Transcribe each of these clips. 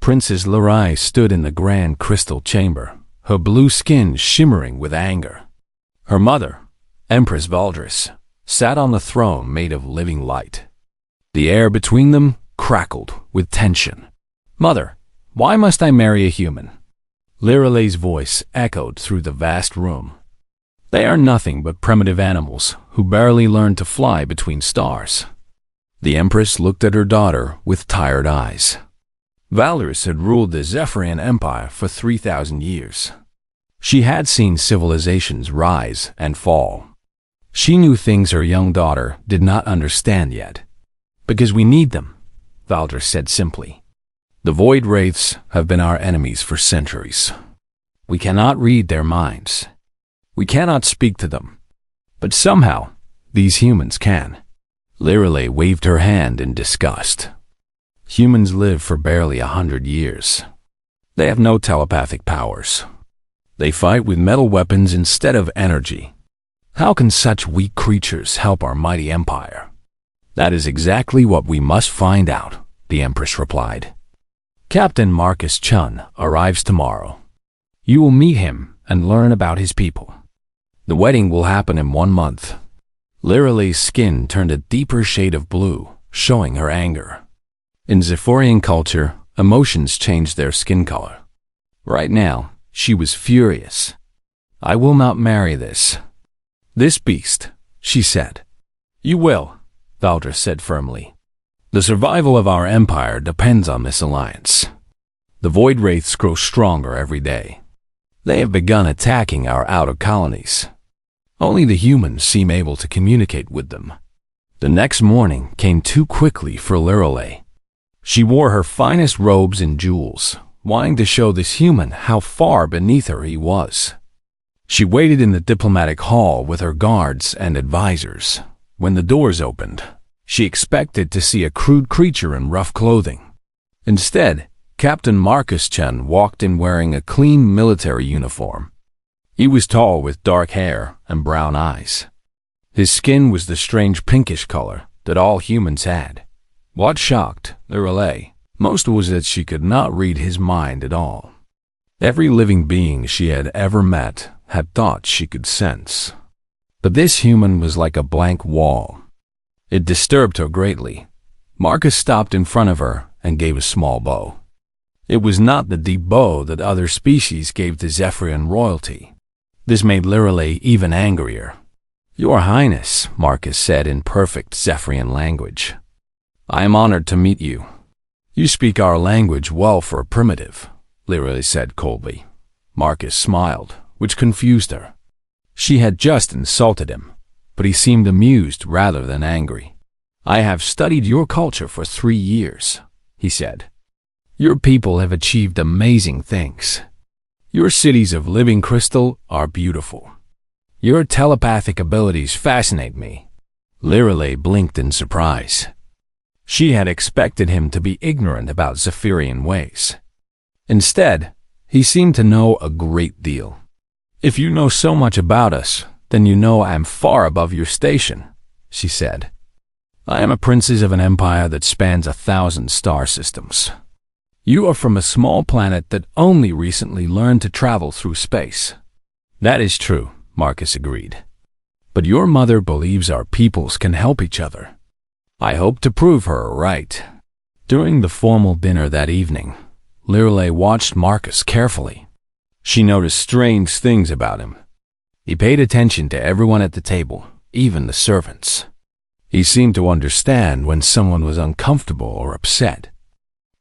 Princess Larai stood in the grand crystal chamber, her blue skin shimmering with anger. Her mother, Empress Valdris, sat on the throne made of living light. The air between them crackled with tension. "Mother, why must I marry a human?" Liralay's voice echoed through the vast room. "They are nothing but primitive animals who barely learned to fly between stars." The Empress looked at her daughter with tired eyes. Valdris had ruled the Zephyrian Empire for 3,000 years. She had seen civilizations rise and fall. She knew things her young daughter did not understand yet. "Because we need them," Valdris said simply. "The Void Wraiths have been our enemies for centuries. We cannot read their minds. We cannot speak to them. But somehow, these humans can." Liralay waved her hand in disgust. "Humans live for barely 100 years. They have no telepathic powers. They fight with metal weapons instead of energy. How can such weak creatures help our mighty empire?" "That is exactly what we must find out," the Empress replied. "Captain Marcus Chun arrives tomorrow. You will meet him and learn about his people. The wedding will happen in 1 month." Liralay's skin turned a deeper shade of blue, showing her anger. In Zephyrian culture, emotions changed their skin color. Right now, she was furious. "I will not marry this beast," she said. "You will," Valdris said firmly. "The survival of our empire depends on this alliance. The Void Wraiths grow stronger every day. They have begun attacking our outer colonies. Only the humans seem able to communicate with them." The next morning came too quickly for Liralay. She wore her finest robes and jewels, wanting to show this human how far beneath her he was. She waited in the diplomatic hall with her guards and advisors. When the doors opened, she expected to see a crude creature in rough clothing. Instead, Captain Marcus Chen walked in wearing a clean military uniform. He was tall with dark hair and brown eyes. His skin was the strange pinkish color that all humans had. What shocked Liralay most was that she could not read his mind at all. Every living being she had ever met had thought she could sense. But this human was like a blank wall. It disturbed her greatly. Marcus stopped in front of her and gave a small bow. It was not the deep bow that other species gave to Zephyrian royalty. This made Liralay even angrier. "Your Highness," Marcus said in perfect Zephyrian language. "I am honored to meet you. You speak our language well for a primitive," Liralay said coldly. Marcus smiled, which confused her. She had just insulted him, but he seemed amused rather than angry. "I have studied your culture for 3 years," he said. "Your people have achieved amazing things. Your cities of living crystal are beautiful. Your telepathic abilities fascinate me." Liralay blinked in surprise. She had expected him to be ignorant about Zephyrian ways. Instead, he seemed to know a great deal. "If you know so much about us, then you know I am far above your station," she said. "I am a princess of an empire that spans 1,000 star systems. You are from a small planet that only recently learned to travel through space." "That is true," Marcus agreed. "But your mother believes our peoples can help each other. I hope to prove her right." During the formal dinner that evening, Liralay watched Marcus carefully. She noticed strange things about him. He paid attention to everyone at the table, even the servants. He seemed to understand when someone was uncomfortable or upset,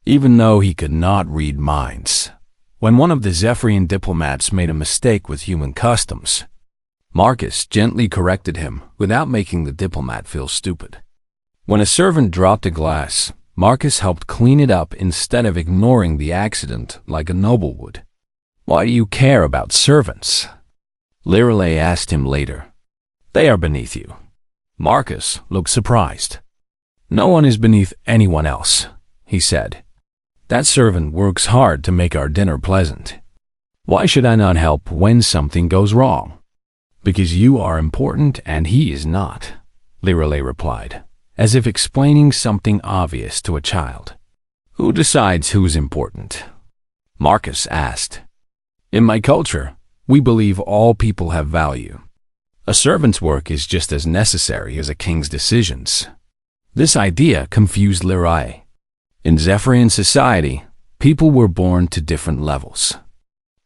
even though he could not read minds. When one of the Zephyrian diplomats made a mistake with human customs, Marcus gently corrected him without making the diplomat feel stupid. When a servant dropped a glass, Marcus helped clean it up instead of ignoring the accident like a noble would. "Why do you care about servants?" Liralay asked him later. "They are beneath you." Marcus looked surprised. "No one is beneath anyone else," he said. "That servant works hard to make our dinner pleasant. Why should I not help when something goes wrong?" "Because you are important and he is not," Liralay replied, as if explaining something obvious to a child. Who decides who's important? Marcus asked. In my culture, we believe all people have value. A servant's work is just as necessary as a king's decisions. This idea confused Lerai. In Zephyrian society, people were born to different levels.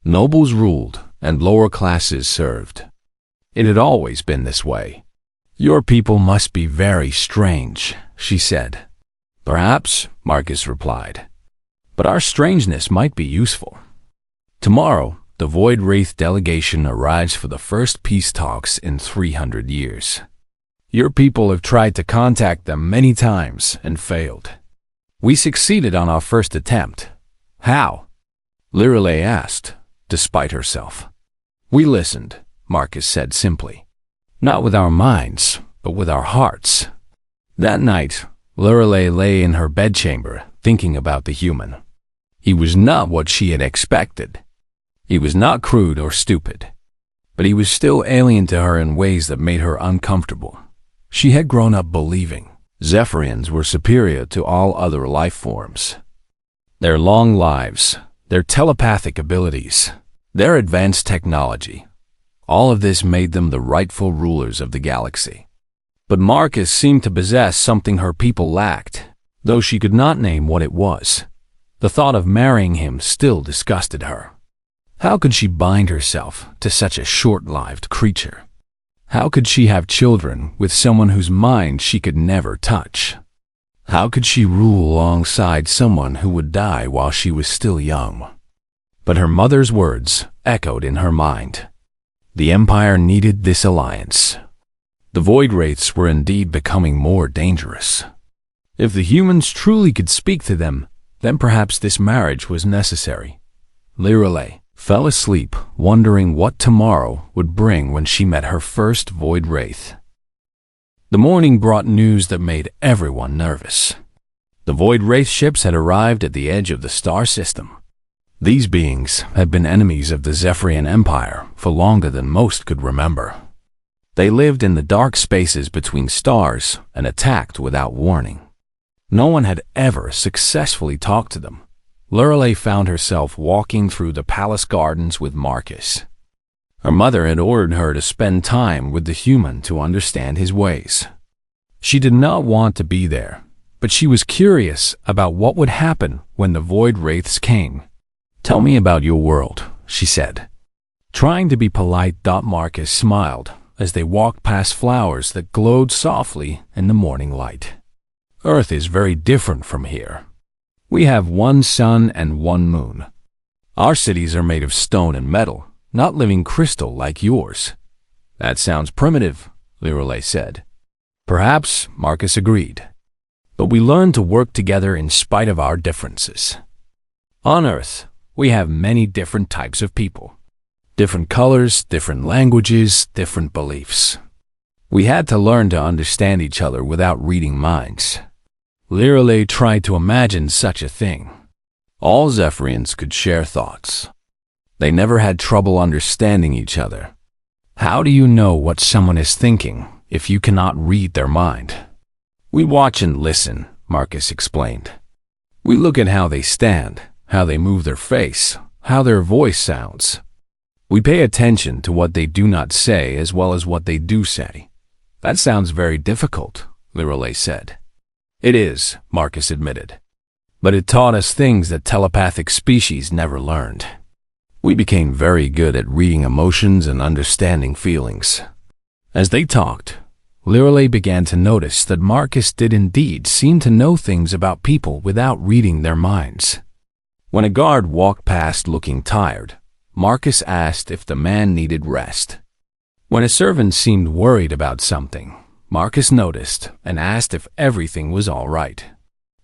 Nobles ruled and lower classes served. It had always been this way. Your people must be very strange, she said. Perhaps, Marcus replied. But our strangeness might be useful. Tomorrow, the Void Wraith delegation arrives for the first peace talks in 300 years. Your people have tried to contact them many times and failed. We succeeded on our first attempt. How? Lirelei asked, despite herself. We listened, Marcus said simply. Not with our minds, but with our hearts. That night, Lirelei lay in her bedchamber, thinking about the human. He was not what she had expected. He was not crude or stupid. But he was still alien to her in ways that made her uncomfortable. She had grown up believing Zephyrians were superior to all other life forms. Their long lives, their telepathic abilities, their advanced technology, all of this made them the rightful rulers of the galaxy. But Marcus seemed to possess something her people lacked, though she could not name what it was. The thought of marrying him still disgusted her. How could she bind herself to such a short-lived creature? How could she have children with someone whose mind she could never touch? How could she rule alongside someone who would die while she was still young? But her mother's words echoed in her mind. The Empire needed this alliance. The Void Wraiths were indeed becoming more dangerous. If the humans truly could speak to them, then perhaps this marriage was necessary. Lirelei fell asleep, wondering what tomorrow would bring when she met her first Void Wraith. The morning brought news that made everyone nervous. The Void Wraith ships had arrived at the edge of the star system. These beings had been enemies of the Zephyrian Empire for longer than most could remember. They lived in the dark spaces between stars and attacked without warning. No one had ever successfully talked to them. Lirelei found herself walking through the palace gardens with Marcus. Her mother had ordered her to spend time with the human to understand his ways. She did not want to be there, but she was curious about what would happen when the Void Wraiths came. Tell me about your world, she said. Trying to be polite, Marcus smiled as they walked past flowers that glowed softly in the morning light. Earth is very different from here. We have one sun and one moon. Our cities are made of stone and metal, not living crystal like yours. That sounds primitive, Lirelei said. Perhaps, Marcus agreed. But we learn to work together in spite of our differences. On Earth, we have many different types of people. Different colors, different languages, different beliefs. We had to learn to understand each other without reading minds. Lirelei tried to imagine such a thing. All Zephyrians could share thoughts. They never had trouble understanding each other. How do you know what someone is thinking if you cannot read their mind? We watch and listen, Marcus explained. We look at how they stand, how they move their face, how their voice sounds. We pay attention to what they do not say as well as what they do say. That sounds very difficult, Lirelei said. It is, Marcus admitted. But it taught us things that telepathic species never learned. We became very good at reading emotions and understanding feelings. As they talked, Lirelei began to notice that Marcus did indeed seem to know things about people without reading their minds. When a guard walked past looking tired, Marcus asked if the man needed rest. When a servant seemed worried about something, Marcus noticed and asked if everything was all right.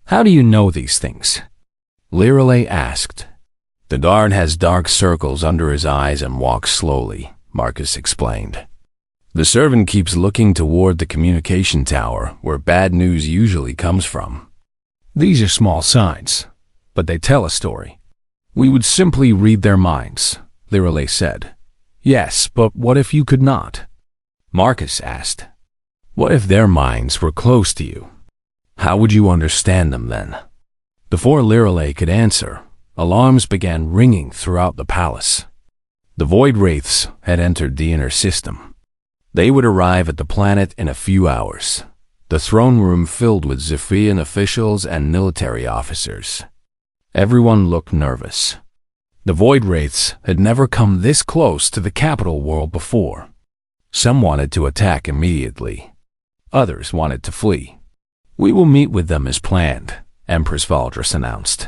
How do you know these things? Lirelei asked. The guard has dark circles under his eyes and walks slowly, Marcus explained. The servant keeps looking toward the communication tower where bad news usually comes from. These are small signs, but they tell a story. We would simply read their minds, Lirelei said. Yes, but what if you could not? Marcus asked. What if their minds were close to you? How would you understand them then? Before Lirelei could answer, alarms began ringing throughout the palace. The Void Wraiths had entered the inner system. They would arrive at the planet in a few hours, the throne room filled with Zephian officials and military officers. Everyone looked nervous. The Void Wraiths had never come this close to the capital world before. Some wanted to attack immediately. Others wanted to flee. "We will meet with them as planned," Empress Valdris announced.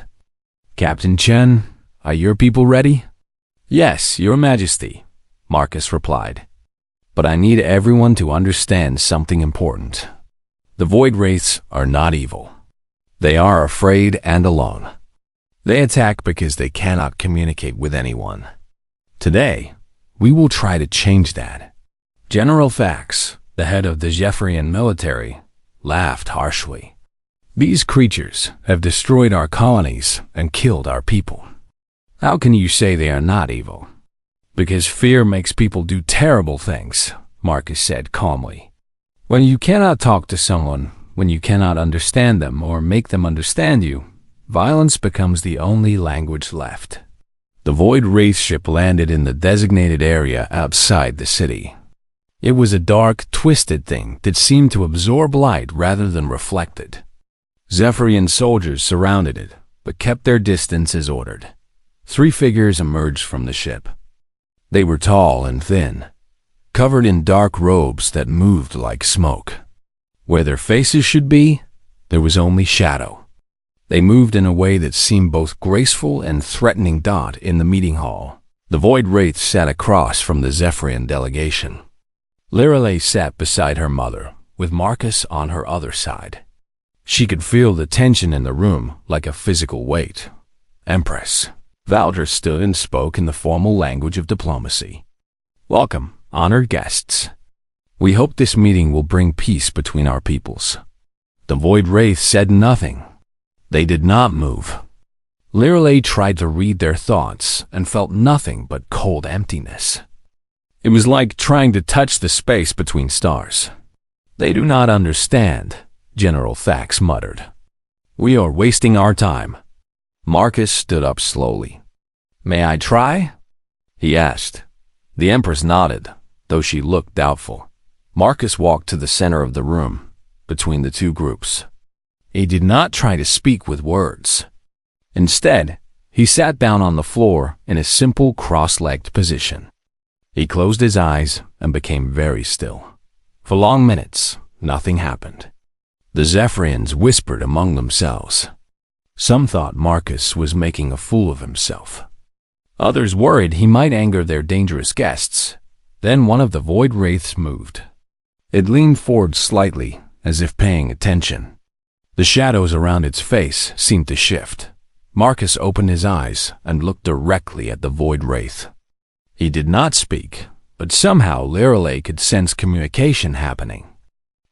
"Captain Chen, are your people ready?" "Yes, Your Majesty," Marcus replied. "But I need everyone to understand something important. The Void Wraiths are not evil. They are afraid and alone. They attack because they cannot communicate with anyone. Today, we will try to change that." General Fax, the head of the Zephyrian military, laughed harshly. "These creatures have destroyed our colonies and killed our people. How can you say they are not evil?" "Because fear makes people do terrible things," Marcus said calmly. "When you cannot talk to someone, when you cannot understand them or make them understand you, violence becomes the only language left." The Void Wraith ship landed in the designated area outside the city. It was a dark, twisted thing that seemed to absorb light rather than reflect it. Zephyrian soldiers surrounded it, but kept their distance as ordered. 3 figures emerged from the ship. They were tall and thin, covered in dark robes that moved like smoke. Where their faces should be, there was only shadow. They moved in a way that seemed both graceful and threatening. In the meeting hall, the Void Wraith sat across from the Zephyrian delegation. Lirelei sat beside her mother, with Marcus on her other side. She could feel the tension in the room like a physical weight. "Empress." Valdris stood and spoke in the formal language of diplomacy. "Welcome, honored guests. We hope this meeting will bring peace between our peoples." The Void Wraith said nothing. They did not move. Lirelei tried to read their thoughts and felt nothing but cold emptiness. It was like trying to touch the space between stars. "They do not understand," General Fax muttered. "We are wasting our time." Marcus stood up slowly. "May I try?" he asked. The Empress nodded, though she looked doubtful. Marcus walked to the center of the room, between the two groups. He did not try to speak with words. Instead, he sat down on the floor in a simple cross-legged position. He closed his eyes and became very still. For long minutes, nothing happened. The Zephyrians whispered among themselves. Some thought Marcus was making a fool of himself. Others worried he might anger their dangerous guests. Then one of the Void Wraiths moved. It leaned forward slightly, as if paying attention. The shadows around its face seemed to shift. Marcus opened his eyes and looked directly at the Void Wraith. He did not speak, but somehow Lirelei could sense communication happening.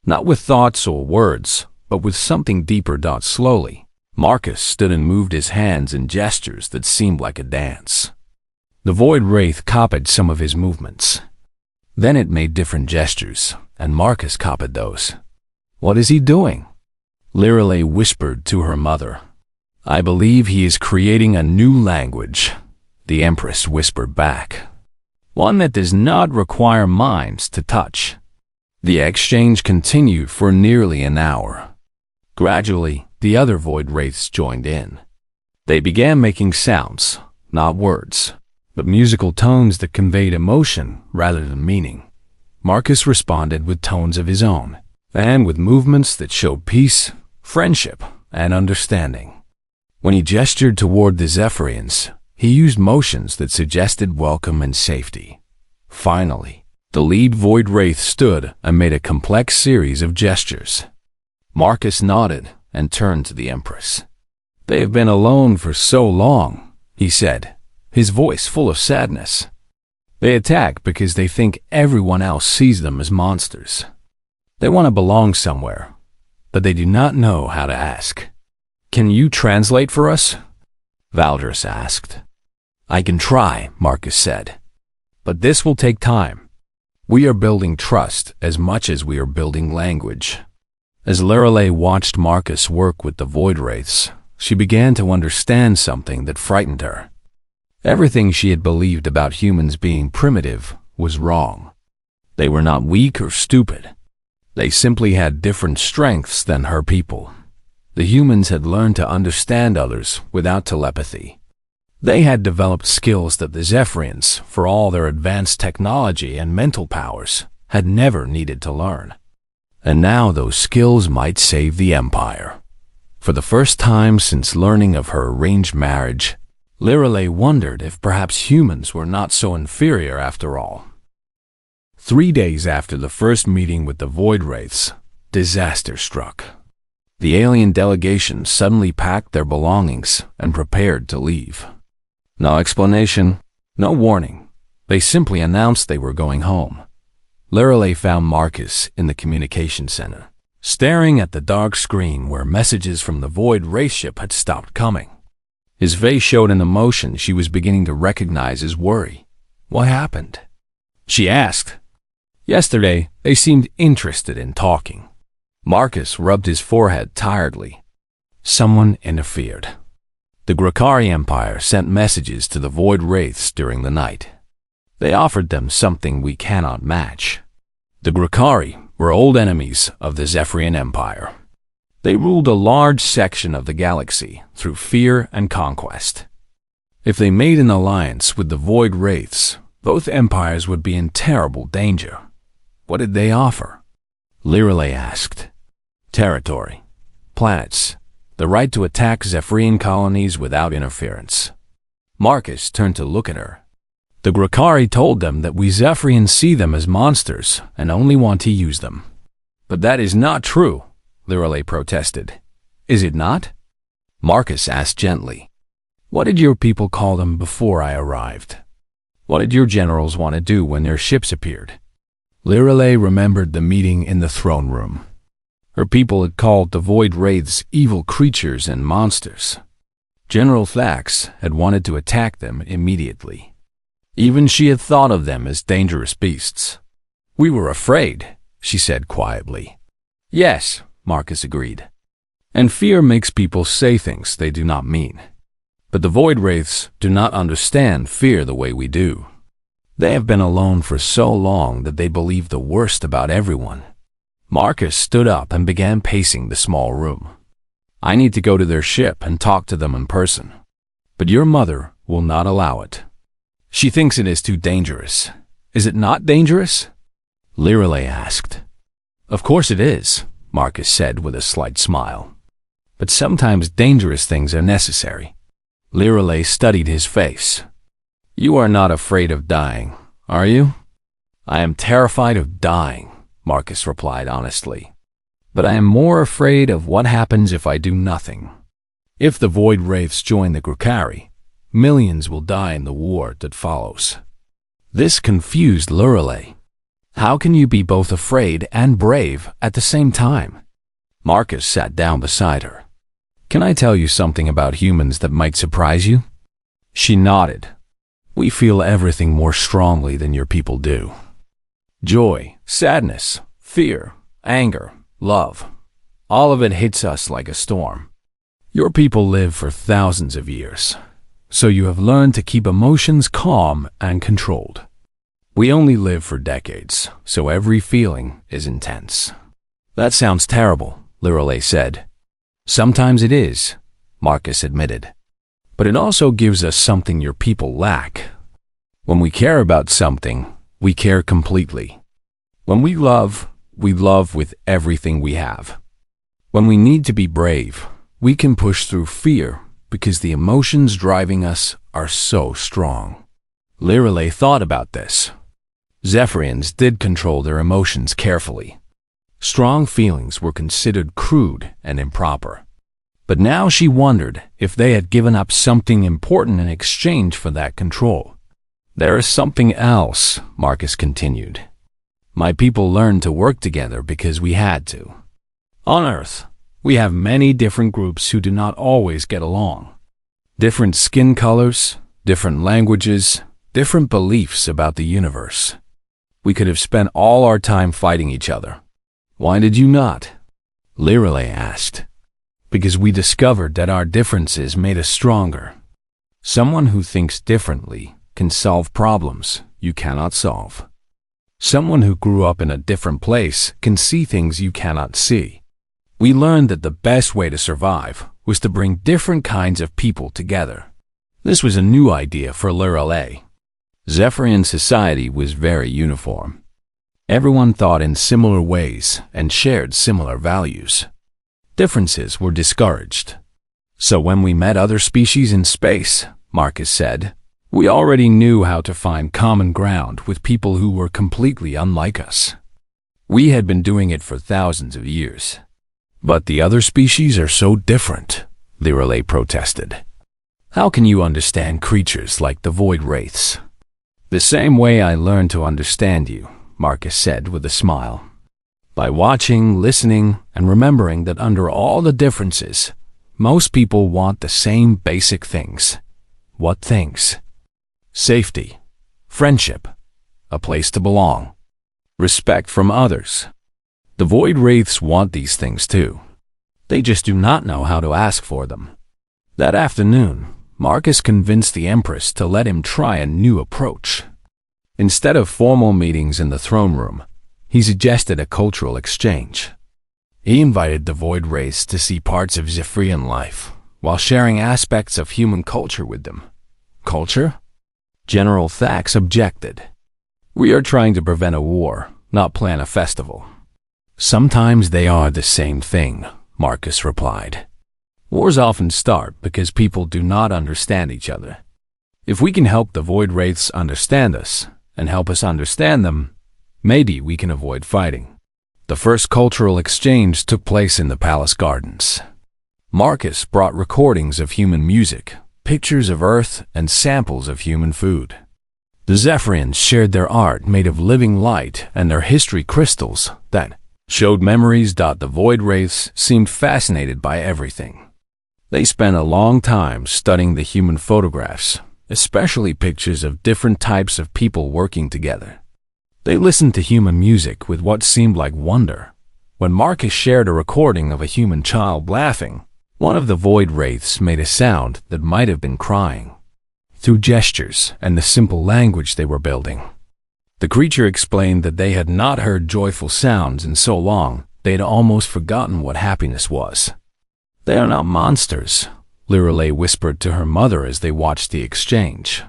Not with thoughts or words, but with something deeper. Slowly, Marcus stood and moved his hands in gestures that seemed like a dance. The Void Wraith copied some of his movements. Then it made different gestures, and Marcus copied those. "What is he doing?" Lirelei whispered to her mother. "I believe he is creating a new language," the Empress whispered back. "One that does not require minds to touch." The exchange continued for nearly an hour. Gradually, the other Void Wraiths joined in. They began making sounds, not words, but musical tones that conveyed emotion rather than meaning. Marcus responded with tones of his own, and with movements that showed peace, friendship, and understanding. When he gestured toward the Zephyrians, he used motions that suggested welcome and safety. Finally, the lead Void Wraith stood and made a complex series of gestures. Marcus nodded and turned to the Empress. "They have been alone for so long," he said, his voice full of sadness. "They attack because they think everyone else sees them as monsters. They want to belong somewhere, but they do not know how to ask." "Can you translate for us?" Valdris asked. "I can try," Marcus said. "But this will take time. We are building trust as much as we are building language." As Lirelei watched Marcus work with the Void Wraiths, she began to understand something that frightened her. Everything she had believed about humans being primitive was wrong. They were not weak or stupid. They simply had different strengths than her people. The humans had learned to understand others without telepathy. They had developed skills that the Zephyrians, for all their advanced technology and mental powers, had never needed to learn. And now those skills might save the Empire. For the first time since learning of her arranged marriage, Lirelei wondered if perhaps humans were not so inferior after all. 3 days after the first meeting with the Void Wraiths, disaster struck. The alien delegation suddenly packed their belongings and prepared to leave. No explanation, no warning. They simply announced they were going home. Lirelei found Marcus in the communication center, staring at the dark screen where messages from the Void Wraith ship had stopped coming. His face showed an emotion she was beginning to recognize as worry. What happened? She asked. Yesterday, they seemed interested in talking. Marcus rubbed his forehead tiredly. Someone interfered. The Grakari Empire sent messages to the Void Wraiths during the night. They offered them something we cannot match. The Grakari were old enemies of the Zephyrian Empire. They ruled a large section of the galaxy through fear and conquest. If they made an alliance with the Void Wraiths, both empires would be in terrible danger. What did they offer? Lirelei asked. Territory, planets, the right to attack Zephyrian colonies without interference. Marcus turned to look at her. The Grakari told them that we Zephyrians see them as monsters and only want to use them. But that is not true, Lirelei protested. Is it not? Marcus asked gently. What did your people call them before I arrived? What did your generals want to do when their ships appeared? Lirelei remembered the meeting in the throne room. Her people had called the Void Wraiths evil creatures and monsters. General Thax had wanted to attack them immediately. Even she had thought of them as dangerous beasts. We were afraid, she said quietly. Yes, Marcus agreed. And fear makes people say things they do not mean. But the Void Wraiths do not understand fear the way we do. They have been alone for so long that they believe the worst about everyone. Marcus stood up and began pacing the small room. I need to go to their ship and talk to them in person. But your mother will not allow it. She thinks it is too dangerous. Is it not dangerous? Lirelei asked. Of course it is, Marcus said with a slight smile. But sometimes dangerous things are necessary. Lirelei studied his face. You are not afraid of dying, are you? I am terrified of dying, Marcus replied honestly. But I am more afraid of what happens if I do nothing. If the Void Wraiths join the Grakari, millions will die in the war that follows. This confused Lirelei. How can you be both afraid and brave at the same time? Marcus sat down beside her. Can I tell you something about humans that might surprise you? She nodded. We feel everything more strongly than your people do. Joy, sadness, fear, anger, love. All of it hits us like a storm. Your people live for thousands of years, so you have learned to keep emotions calm and controlled. We only live for decades, so every feeling is intense. That sounds terrible, Lirelei said. Sometimes it is, Marcus admitted. But it also gives us something your people lack. When we care about something, we care completely. When we love with everything we have. When we need to be brave, we can push through fear because the emotions driving us are so strong. Lirelei thought about this. Zephyrians did control their emotions carefully. Strong feelings were considered crude and improper. But now she wondered if they had given up something important in exchange for that control. There is something else, Marcus continued. My people learned to work together because we had to. On Earth, we have many different groups who do not always get along. Different skin colors, different languages, different beliefs about the universe. We could have spent all our time fighting each other. Why did you not? Lirelei asked. because we discovered that our differences made us stronger. Someone who thinks differently can solve problems you cannot solve. Someone who grew up in a different place can see things you cannot see. We learned that the best way to survive was to bring different kinds of people together. This was a new idea for Lirale. Zephyrian society was very uniform. Everyone thought in similar ways and shared similar values. Differences were discouraged. So when we met other species in space, Marcus said, we already knew how to find common ground with people who were completely unlike us. We had been doing it for thousands of years. But the other species are so different, Lirale protested. How can you understand creatures like the Void Wraiths? The same way I learned to understand you, Marcus said with a smile. By watching, listening, and remembering that under all the differences, most people want the same basic things. What things? Safety, friendship, a place to belong, respect from others. The Void Wraiths want these things too. They just do not know how to ask for them. That afternoon, Marcus convinced the Empress to let him try a new approach. Instead of formal meetings in the throne room, he suggested a cultural exchange. He invited the Void Wraiths to see parts of Zephyrian life, while sharing aspects of human culture with them. Culture? General Thax objected. We are trying to prevent a war, not plan a festival. Sometimes they are the same thing, Marcus replied. Wars often start because people do not understand each other. If we can help the Void Wraiths understand us, and help us understand them, maybe we can avoid fighting. The first cultural exchange took place in the palace gardens. Marcus brought recordings of human music, pictures of Earth, and samples of human food. The Zephyrians shared their art made of living light and their history crystals that showed memories. The Void Wraiths seemed fascinated by everything. They spent a long time studying the human photographs, especially pictures of different types of people working together. They listened to human music with what seemed like wonder. When Marcus shared a recording of a human child laughing, one of the Void Wraiths made a sound that might have been crying. Through gestures and the simple language they were building, the creature explained that they had not heard joyful sounds in so long they had almost forgotten what happiness was. They are not monsters, Lirale whispered to her mother as they watched the exchange.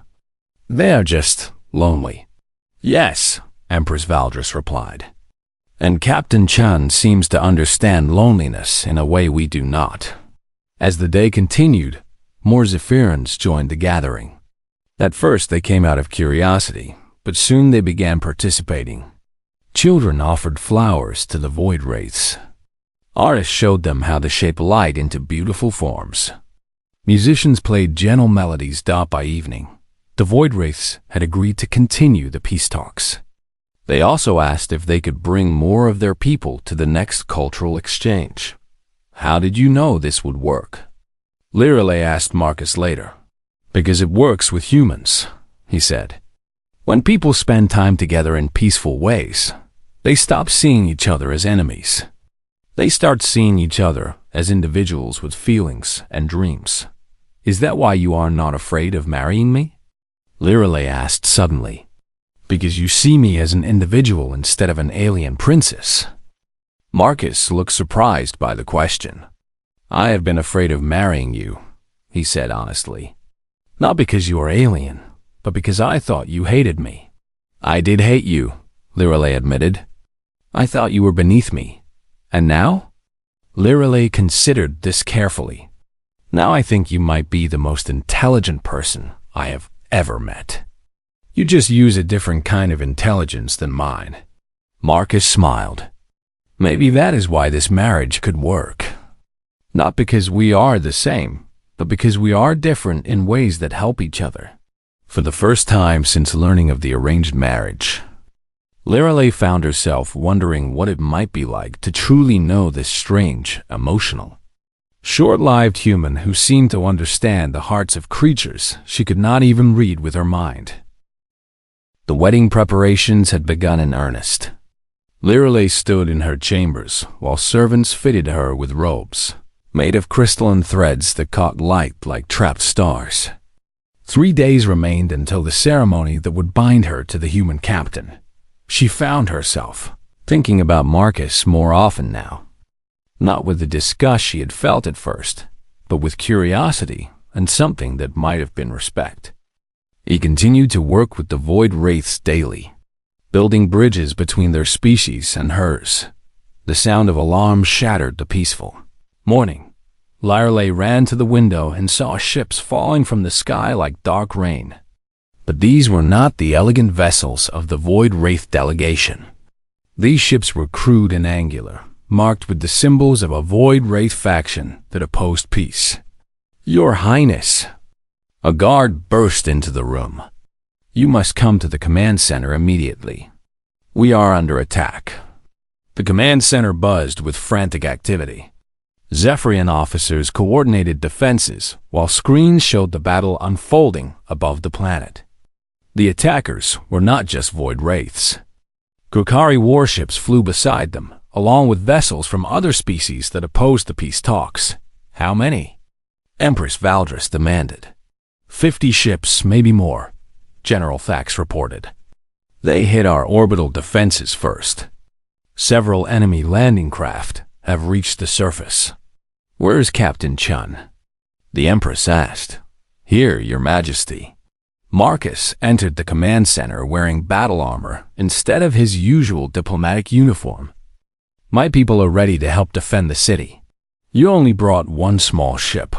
They are just lonely. Yes, Empress Valdris replied. And Captain Chun seems to understand loneliness in a way we do not. As the day continued, more Zephyrians joined the gathering. At first they came out of curiosity, but soon they began participating. Children offered flowers to the Void Wraiths. Artists showed them how to shape light into beautiful forms. Musicians played gentle melodies. By evening, the Void Wraiths had agreed to continue the peace talks. They also asked if they could bring more of their people to the next cultural exchange. How did you know this would work? Lirale asked Marcus later. Because it works with humans, he said. When people spend time together in peaceful ways, they stop seeing each other as enemies. They start seeing each other as individuals with feelings and dreams. Is that why you are not afraid of marrying me? Lirale asked suddenly. Because you see me as an individual instead of an alien princess. Marcus looked surprised by the question. I have been afraid of marrying you, he said honestly. Not because you are alien, but because I thought you hated me. I did hate you, Lirale admitted. I thought you were beneath me. And now? Lirale considered this carefully. Now I think you might be the most intelligent person I have ever met. You just use a different kind of intelligence than mine. Marcus smiled. Maybe that is why this marriage could work. Not because we are the same, but because we are different in ways that help each other. For the first time since learning of the arranged marriage, Lirale found herself wondering what it might be like to truly know this strange, emotional, short-lived human who seemed to understand the hearts of creatures she could not even read with her mind. The wedding preparations had begun in earnest. Lirale stood in her chambers while servants fitted her with robes. made of crystalline threads that caught light like trapped stars. 3 days remained until the ceremony that would bind her to the human captain. She found herself thinking about Marcus more often now, not with the disgust she had felt at first, but with curiosity and something that might have been respect. He continued to work with the Void Wraiths daily, building bridges between their species and hers. The sound of alarms shattered the peaceful morning. Lyreley ran to the window and saw ships falling from the sky like dark rain. But these were not the elegant vessels of the Void Wraith delegation. These ships were crude and angular, marked with the symbols of a Void Wraith faction that opposed peace. "Your Highness!" A guard burst into the room. "You must come to the command center immediately. We are under attack." The command center buzzed with frantic activity. Zephyrian officers coordinated defenses while screens showed the battle unfolding above the planet. The attackers were not just Void Wraiths. Grokkari warships flew beside them, along with vessels from other species that opposed the peace talks. "How many?" Empress Valdris demanded. 50 ships, maybe more," General Thax reported. "They hit our orbital defenses first. Several enemy landing craft have reached the surface." "Where's Captain Chun?" the Empress asked. "Here, Your Majesty." Marcus entered the command center wearing battle armor instead of his usual diplomatic uniform. "My people are ready to help defend the city." "You only brought one small ship,"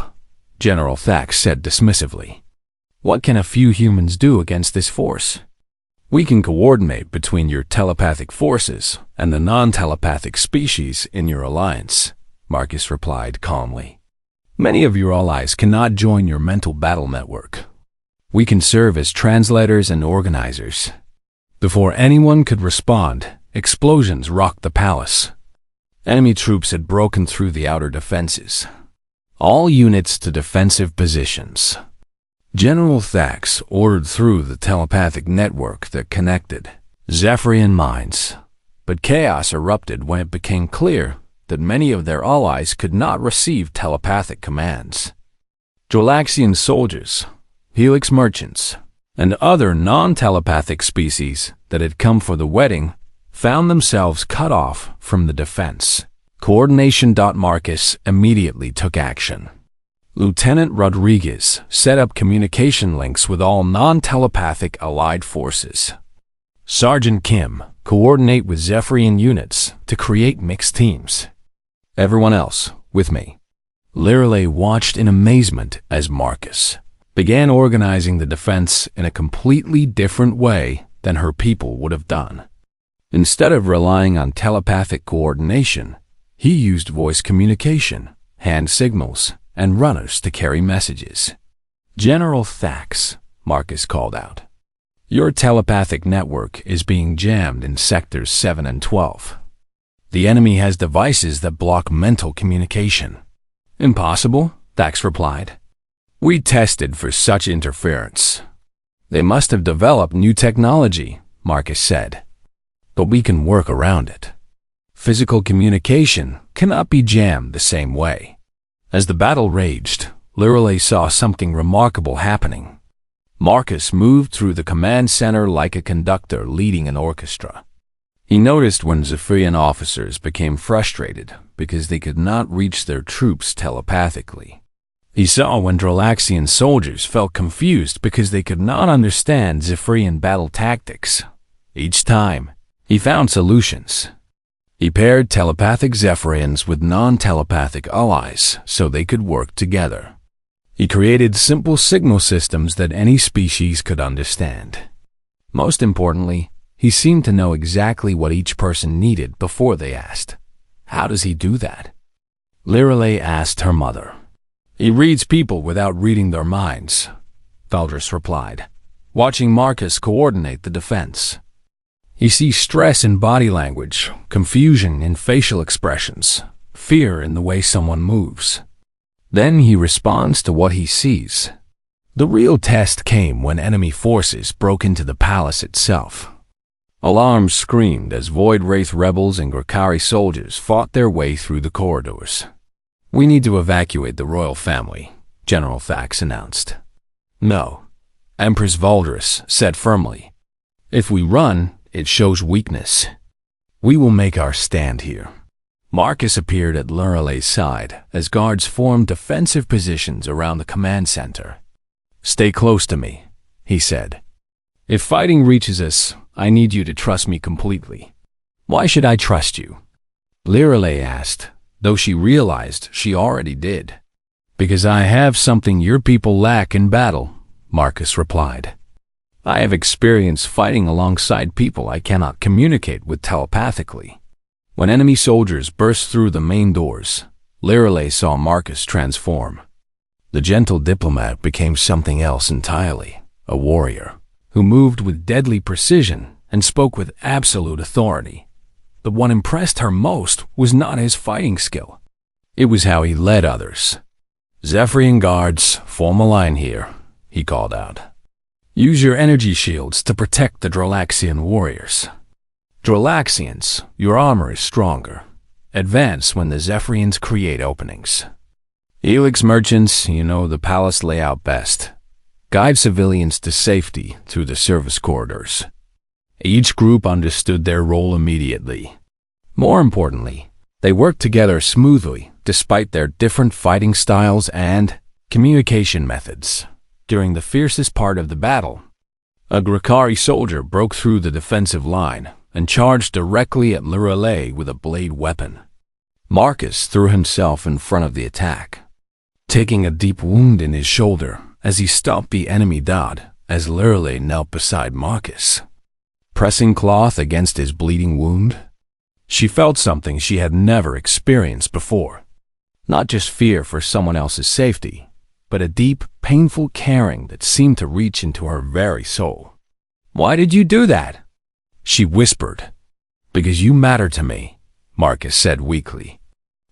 General Thax said dismissively. "What can a few humans do against this force?" "We can coordinate between your telepathic forces and the non-telepathic species in your alliance," Marcus replied calmly. "Many of your allies cannot join your mental battle network. We can serve as translators and organizers." Before anyone could respond, explosions rocked the palace. Enemy troops had broken through the outer defenses. "All units to defensive positions." General Thax ordered through the telepathic network that connected Zephyrian minds, but chaos erupted when it became clear that many of their allies could not receive telepathic commands. Drolaxian soldiers, Helix merchants, and other non-telepathic species that had come for the wedding found themselves cut off from the defense. Coordination. Marcus immediately took action. Lieutenant Rodriguez set up communication links with all non-telepathic allied forces. Sergeant Kim, coordinate with Zephyrian units to create mixed teams. "Everyone else, with me." Lyreley watched in amazement as Marcus began organizing the defense in a completely different way than her people would have done. Instead of relying on telepathic coordination, he used voice communication, hand signals, and runners to carry messages. "General Thax," Marcus called out, "your telepathic network is being jammed in sectors 7 and 12. The enemy has devices that block mental communication." "Impossible," Thax replied. "We tested for such interference." "They must have developed new technology," Marcus said. "But we can work around it. Physical communication cannot be jammed the same way." As the battle raged, Lyreley saw something remarkable happening. Marcus moved through the command center like a conductor leading an orchestra. He noticed when Zephyrian officers became frustrated because they could not reach their troops telepathically. He saw when Drolaxian soldiers felt confused because they could not understand Zephyrian battle tactics. Each time, he found solutions. He paired telepathic Zephyrians with non-telepathic allies so they could work together. He created simple signal systems that any species could understand. Most importantly, he seemed to know exactly what each person needed before they asked. "How does he do that?" Lyreley asked her mother. "He reads people without reading their minds," Valdris replied, watching Marcus coordinate the defense. "He sees stress in body language, confusion in facial expressions, fear in the way someone moves. Then he responds to what he sees." The real test came when enemy forces broke into the palace itself. Alarms screamed as Void Wraith rebels and Grokkari soldiers fought their way through the corridors. We need to evacuate the royal family, General Thax announced. No, Empress Valdris said firmly. If we run, it shows weakness. We will make our stand here. Marcus appeared at Lorelai's side as guards formed defensive positions around the command center. Stay close to me, he said. If fighting reaches us, I need you to trust me completely. Why should I trust you? Lorelai asked, though she realized she already did. Because I have something your people lack in battle, Marcus replied. I have experience fighting alongside people I cannot communicate with telepathically. When enemy soldiers burst through the main doors, Lorelai saw Marcus transform. The gentle diplomat became something else entirely, a warrior, who moved with deadly precision and spoke with absolute authority. But what impressed her most was not his fighting skill. It was how he led others. Zephyrian guards, form a line here, he called out. Use your energy shields to protect the Drolaxian warriors. Drolaxians, your armor is stronger. Advance when the Zephyrians create openings. Helix merchants, you know the palace layout best. Guide civilians to safety through the service corridors. Each group understood their role immediately. More importantly, they worked together smoothly despite their different fighting styles and communication methods. During the fiercest part of the battle, a Grakari soldier broke through the defensive line and charged directly at Lorelai with a blade weapon. Marcus threw himself in front of the attack, taking a deep wound in his shoulder as he stopped the enemy dot as Lorelai knelt beside Marcus. Pressing cloth against his bleeding wound, she felt something she had never experienced before. Not just fear for someone else's safety, but a deep, painful caring that seemed to reach into her very soul. Why did you do that? She whispered. Because you matter to me, Marcus said weakly.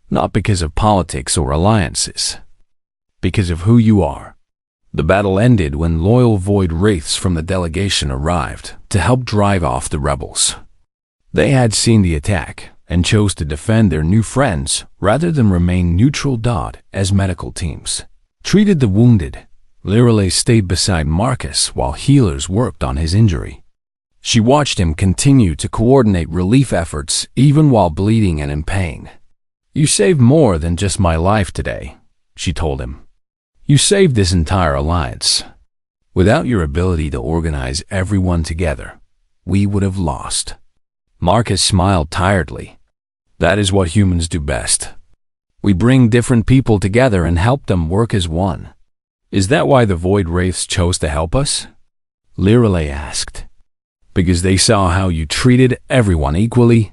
Not because of politics or alliances. Because of who you are. The battle ended when loyal Void Wraiths from the delegation arrived to help drive off the rebels. They had seen the attack and chose to defend their new friends rather than remain neutral as medical teams treated the wounded. Lorelai stayed beside Marcus while healers worked on his injury. She watched him continue to coordinate relief efforts even while bleeding and in pain. You saved more than just my life today, she told him. You saved this entire alliance. Without your ability to organize everyone together, we would have lost. Marcus smiled tiredly. That is what humans do best. We bring different people together and help them work as one. Is that why the Void Wraiths chose to help us? Lorelai asked. Because they saw how you treated everyone equally?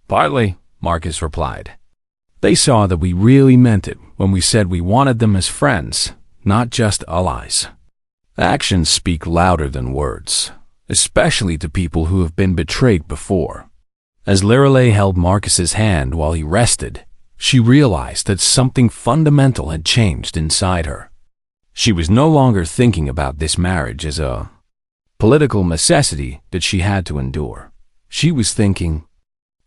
Partly, Marcus replied. They saw that we really meant it when we said we wanted them as friends, not just allies. Actions speak louder than words, especially to people who have been betrayed before. As Lorelai held Marcus's hand while he rested, she realized that something fundamental had changed inside her. She was no longer thinking about this marriage as a political necessity that she had to endure. She was thinking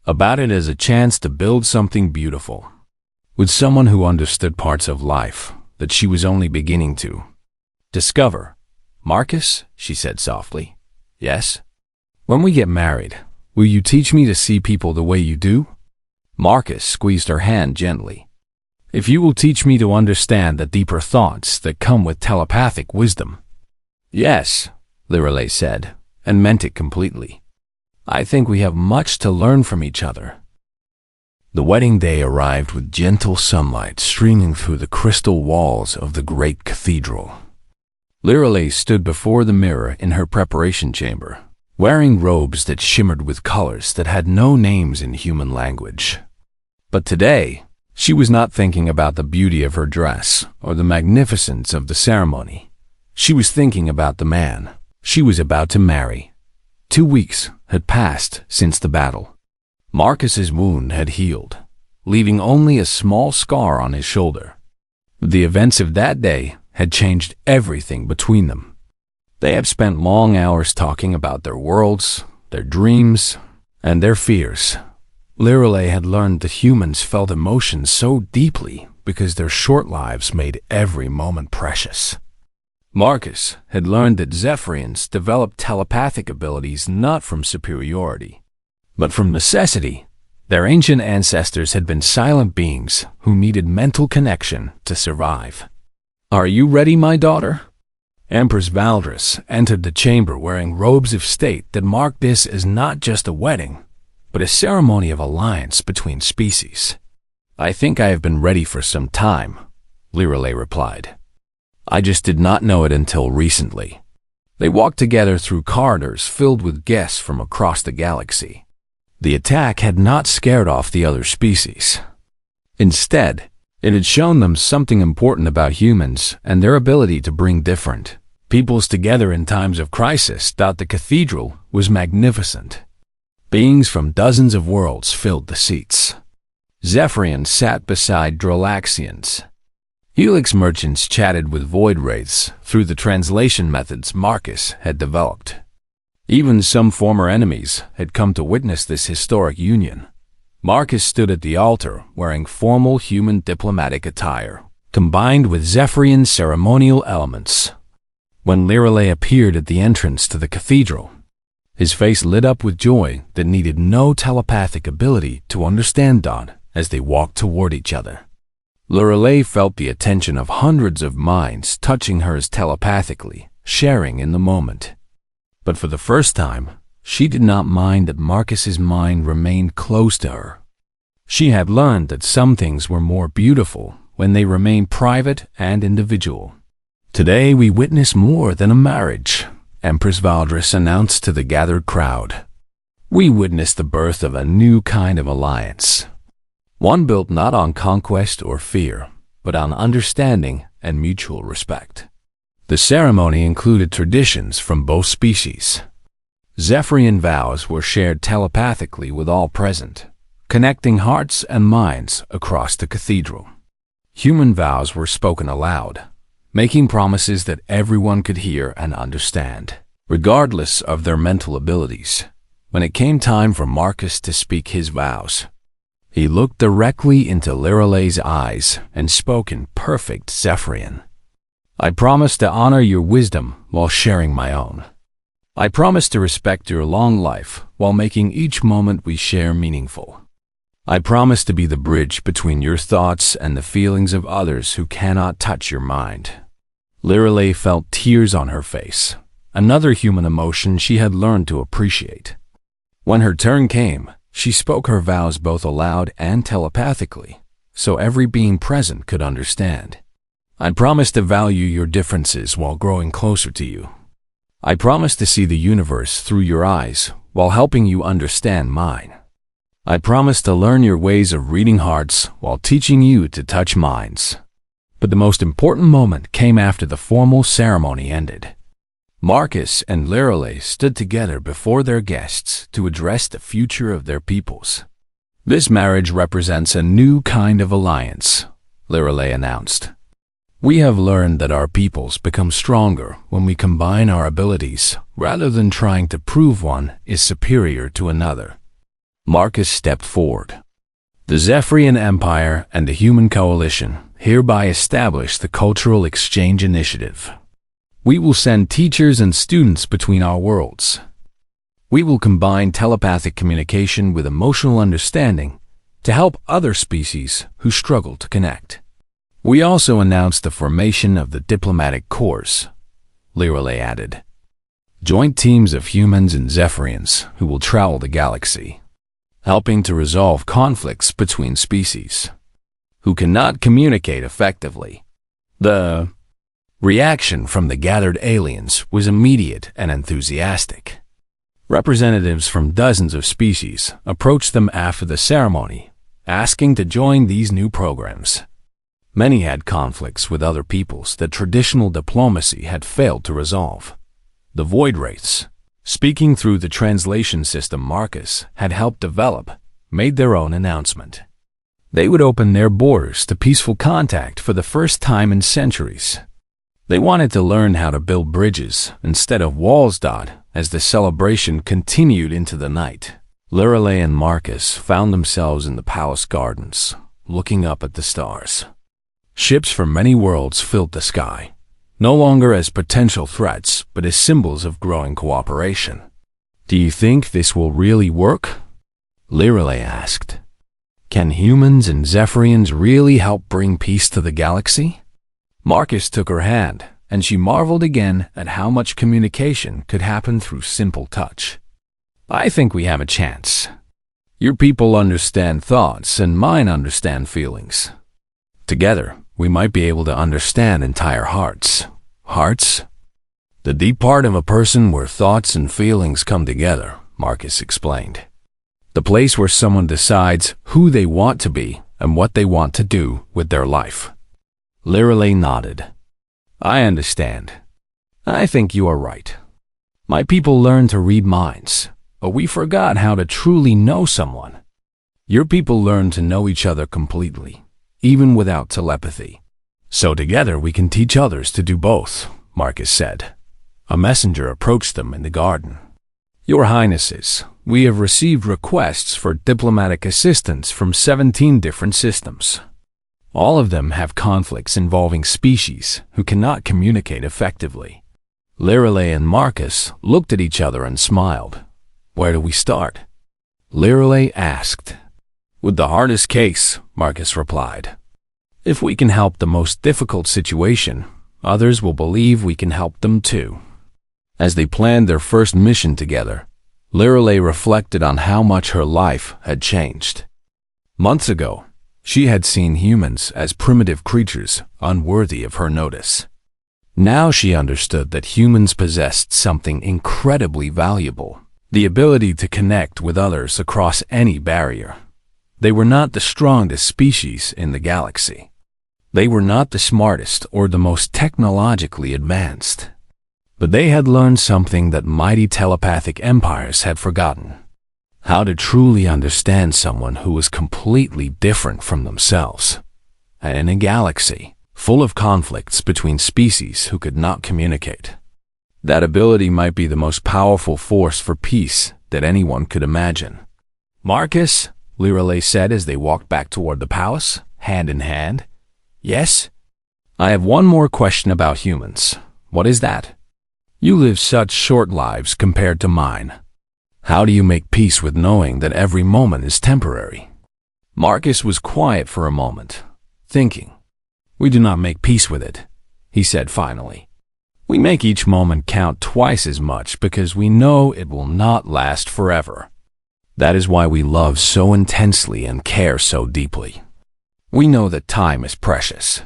about it as a chance to build something beautiful, with someone who understood parts of life that she was only beginning to discover. Marcus, she said softly. Yes? When we get married, will you teach me to see people the way you do? Marcus squeezed her hand gently. If you will teach me to understand the deeper thoughts that come with telepathic wisdom. Yes, Lorelai said, and meant it completely. I think we have much to learn from each other. The wedding day arrived with gentle sunlight streaming through the crystal walls of the great cathedral. Lorelai stood before the mirror in her preparation chamber, wearing robes that shimmered with colors that had no names in human language. But today, she was not thinking about the beauty of her dress or the magnificence of the ceremony. She was thinking about the man she was about to marry. 2 weeks had passed since the battle. Marcus's wound had healed, leaving only a small scar on his shoulder. The events of that day had changed everything between them. They had spent long hours talking about their worlds, their dreams, and their fears. Lorelai had learned that humans felt emotions so deeply because their short lives made every moment precious. Marcus had learned that Zephyrians developed telepathic abilities not from superiority, but from necessity. Their ancient ancestors had been silent beings who needed mental connection to survive. "Are you ready, my daughter?" Empress Valdris entered the chamber wearing robes of state that marked this as not just a wedding, but a ceremony of alliance between species. "I think I have been ready for some time," Lirelei replied. "I just did not know it until recently." They walked together through corridors filled with guests from across the galaxy. The attack had not scared off the other species. Instead, it had shown them something important about humans and their ability to bring different peoples together in times of crisis. The cathedral was magnificent. Beings from dozens of worlds filled the seats. Zephyrians sat beside Drolaxians. Helix merchants chatted with void wraiths through the translation methods Marcus had developed. Even some former enemies had come to witness this historic union. Marcus stood at the altar wearing formal human diplomatic attire, combined with Zephyrian ceremonial elements. When Lirelei appeared at the entrance to the cathedral, his face lit up with joy that needed no telepathic ability to understand. As they walked toward each other, Lirelei felt the attention of hundreds of minds touching hers telepathically, sharing in the moment. But for the first time, she did not mind that Marcus's mind remained close to her. She had learned that some things were more beautiful when they remained private and individual. "Today we witness more than a marriage," Empress Valdris announced to the gathered crowd. "We witness the birth of a new kind of alliance. One built not on conquest or fear, but on understanding and mutual respect." The ceremony included traditions from both species. Zephyrian vows were shared telepathically with all present, connecting hearts and minds across the cathedral. Human vows were spoken aloud, making promises that everyone could hear and understand, regardless of their mental abilities. When it came time for Marcus to speak his vows, he looked directly into Lirelei's eyes and spoke in perfect Zephyrian. "I promise to honor your wisdom while sharing my own. I promise to respect your long life while making each moment we share meaningful. I promise to be the bridge between your thoughts and the feelings of others who cannot touch your mind." Lirelei felt tears on her face, another human emotion she had learned to appreciate. When her turn came, she spoke her vows both aloud and telepathically, so every being present could understand. "I promise to value your differences while growing closer to you. I promise to see the universe through your eyes while helping you understand mine. I promise to learn your ways of reading hearts while teaching you to touch minds." But the most important moment came after the formal ceremony ended. Marcus and Lirelei stood together before their guests to address the future of their peoples. "This marriage represents a new kind of alliance," Lirelei announced. "We have learned that our peoples become stronger when we combine our abilities rather than trying to prove one is superior to another." Marcus stepped forward. "The Zephyrian Empire and the Human Coalition hereby establish the Cultural Exchange Initiative. We will send teachers and students between our worlds. We will combine telepathic communication with emotional understanding to help other species who struggle to connect. We also announced the formation of the Diplomatic Corps," Lirelei added. "Joint teams of humans and Zephyrians who will travel the galaxy, helping to resolve conflicts between species who cannot communicate effectively." The reaction from the gathered aliens was immediate and enthusiastic. Representatives from dozens of species approached them after the ceremony, asking to join these new programs. Many had conflicts with other peoples that traditional diplomacy had failed to resolve. The Void Wraiths, speaking through the translation system Marcus had helped develop, made their own announcement. They would open their borders to peaceful contact for the first time in centuries. They wanted to learn how to build bridges instead of walls. As the celebration continued into the night, Lirelei and Marcus found themselves in the palace gardens, looking up at the stars. Ships from many worlds filled the sky, no longer as potential threats, but as symbols of growing cooperation. "Do you think this will really work?" Lirelei asked. "Can humans and Zephyrians really help bring peace to the galaxy?" Marcus took her hand, and she marveled again at how much communication could happen through simple touch. "I think we have a chance. Your people understand thoughts, and mine understand feelings. Together, we might be able to understand entire hearts." "Hearts?" "The deep part of a person where thoughts and feelings come together," Marcus explained. "The place where someone decides who they want to be and what they want to do with their life." Lirelei nodded. "I understand. I think you are right. My people learned to read minds, but we forgot how to truly know someone. Your people learned to know each other completely, even without telepathy. So together we can teach others to do both," Marcus said. A messenger approached them in the garden. "Your Highnesses, we have received requests for diplomatic assistance from 17 different systems. All of them have conflicts involving species who cannot communicate effectively." Lirelei and Marcus looked at each other and smiled. "Where do we start?" Lirelei asked. "With the hardest case," Marcus replied. "If we can help the most difficult situation, others will believe we can help them too." As they planned their first mission together, Lirelei reflected on how much her life had changed. Months ago, she had seen humans as primitive creatures unworthy of her notice. Now she understood that humans possessed something incredibly valuable: the ability to connect with others across any barrier. They were not the strongest species in the galaxy. They were not the smartest or the most technologically advanced. But they had learned something that mighty telepathic empires had forgotten: how to truly understand someone who was completely different from themselves. And in a galaxy full of conflicts between species who could not communicate, that ability might be the most powerful force for peace that anyone could imagine. "Marcus," Lirelei said as they walked back toward the palace, hand in hand. "Yes?" "I have one more question about humans." "What is that?" "You live such short lives compared to mine. How do you make peace with knowing that every moment is temporary?" Marcus was quiet for a moment, thinking. "We do not make peace with it," he said finally. "We make each moment count twice as much because we know it will not last forever. That is why we love so intensely and care so deeply. We know that time is precious."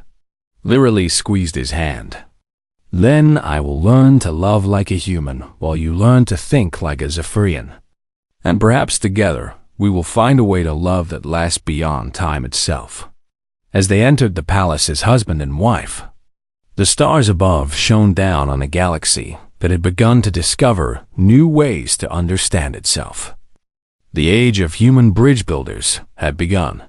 Lirelei squeezed his hand. "Then I will learn to love like a human while you learn to think like a Zephyrian. And perhaps together we will find a way to love that lasts beyond time itself." As they entered the palace as husband and wife, the stars above shone down on a galaxy that had begun to discover new ways to understand itself. The age of human bridge builders had begun.